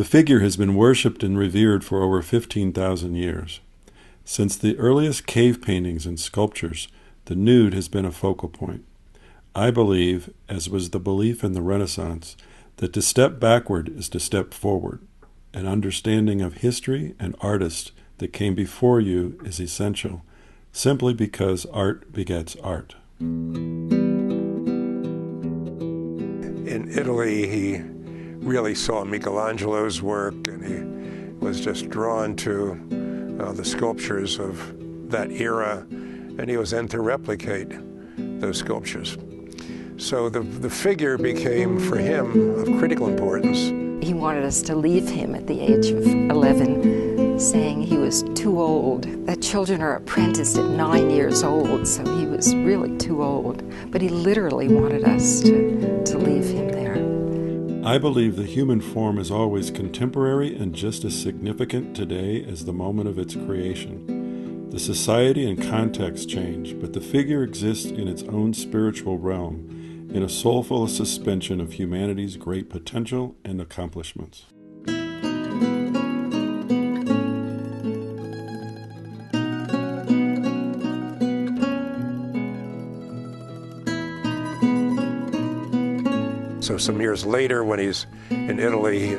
The figure has been worshipped and revered for over 15,000 years. Since the earliest cave paintings and sculptures, the nude has been a focal point. I believe, as was the belief in the Renaissance, that to step backward is to step forward. An understanding of history and artists that came before you is essential, simply because art begets art. In Italy, he really saw Michelangelo's work, and he was just drawn to the sculptures of that era, and he was then to replicate those sculptures. So the figure became, for him, of critical importance. He wanted us to leave him at the age of 11, saying he was too old, that children are apprenticed at 9 years old, so he was really too old. But he literally wanted us to leave him there. I believe the human form is always contemporary and just as significant today as the moment of its creation. The society and context change, but the figure exists in its own spiritual realm, in a soulful suspension of humanity's great potential and accomplishments. So some years later, when he's in Italy,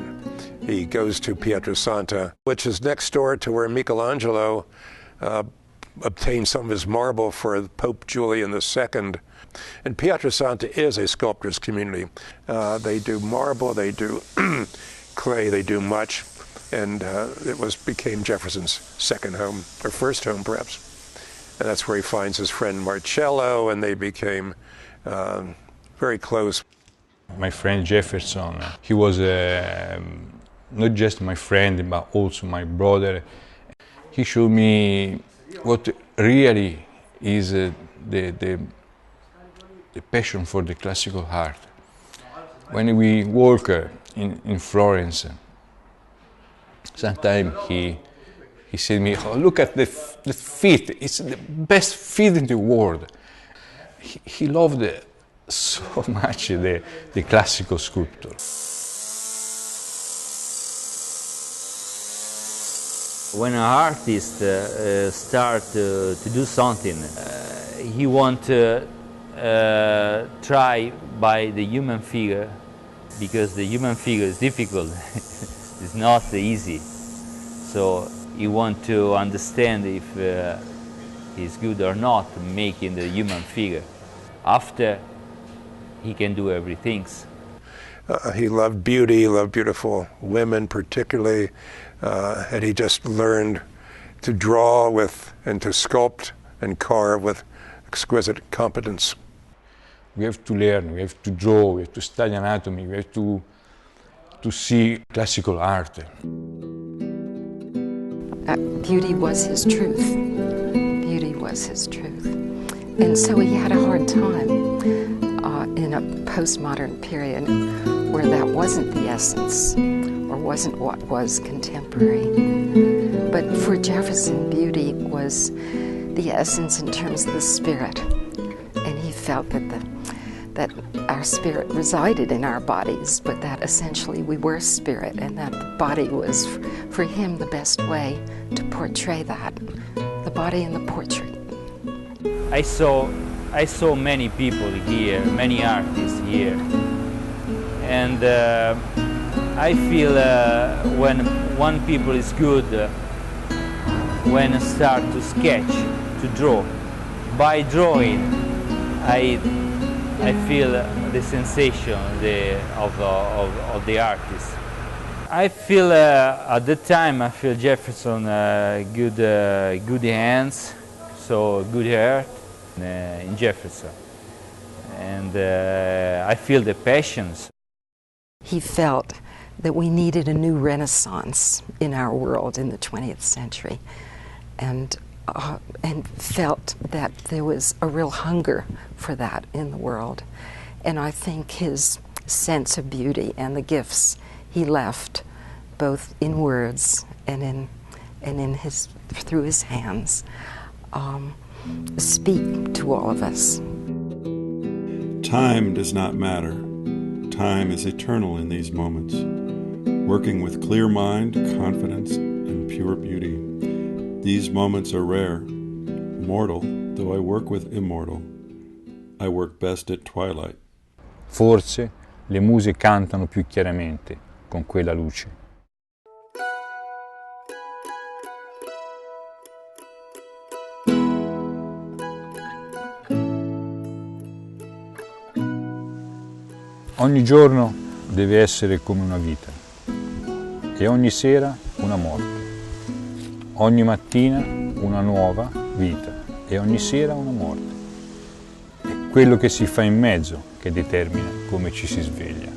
he goes to Pietrasanta, which is next door to where Michelangelo obtained some of his marble for Pope Julian II. And Pietrasanta is a sculptor's community. They do marble, they do clay, they do much, and it became Jefferson's second home, or first home perhaps. And that's where he finds his friend Marcello, and they became very close. My friend Jefferson, he was not just my friend, but also my brother. He showed me what really is the passion for the classical art. When we walk in Florence, sometimes he said to me, "Oh, look at the feet, it's the best feet in the world." He loved so much the classical sculpture. When an artist starts to do something, he wants to try by the human figure, because the human figure is difficult. It's not easy. So he wants to understand if he's good or not making the human figure. After, he can do everything. He loved beauty, he loved beautiful women particularly, and he just learned to draw with and to sculpt and carve with exquisite competence. We have to learn, we have to draw, we have to study anatomy, we have to see classical art. Beauty was his truth. Beauty was his truth. And so he had a hard time in a postmodern period where that wasn't the essence or wasn't what was contemporary. But for Jefferson, beauty was the essence in terms of the spirit. And he felt that our spirit resided in our bodies, but that essentially we were spirit, and that the body was, for him, the best way to portray that, the body in the portrait. I saw many people here, many artists here, and I feel when one people is good, when I start to sketch, to draw. By drawing, I feel the sensation of the artist. I feel at the time I feel Jefferson good hands, so good hair in Jefferson, and I feel the passions. He felt that we needed a new renaissance in our world in the 20th century, and felt that there was a real hunger for that in the world. And I think his sense of beauty and the gifts he left, both in words and through his hands, speak to all of us. Time does not matter. Time is eternal in these moments. working with clear mind, confidence, and pure beauty. These moments are rare. Mortal, though I work with immortal, I work best at twilight. Forse le muse cantano più chiaramente con quella luce. Ogni giorno deve essere come una vita e ogni sera una morte. Ogni mattina una nuova vita e ogni sera una morte. È quello che si fa in mezzo che determina come ci si sveglia.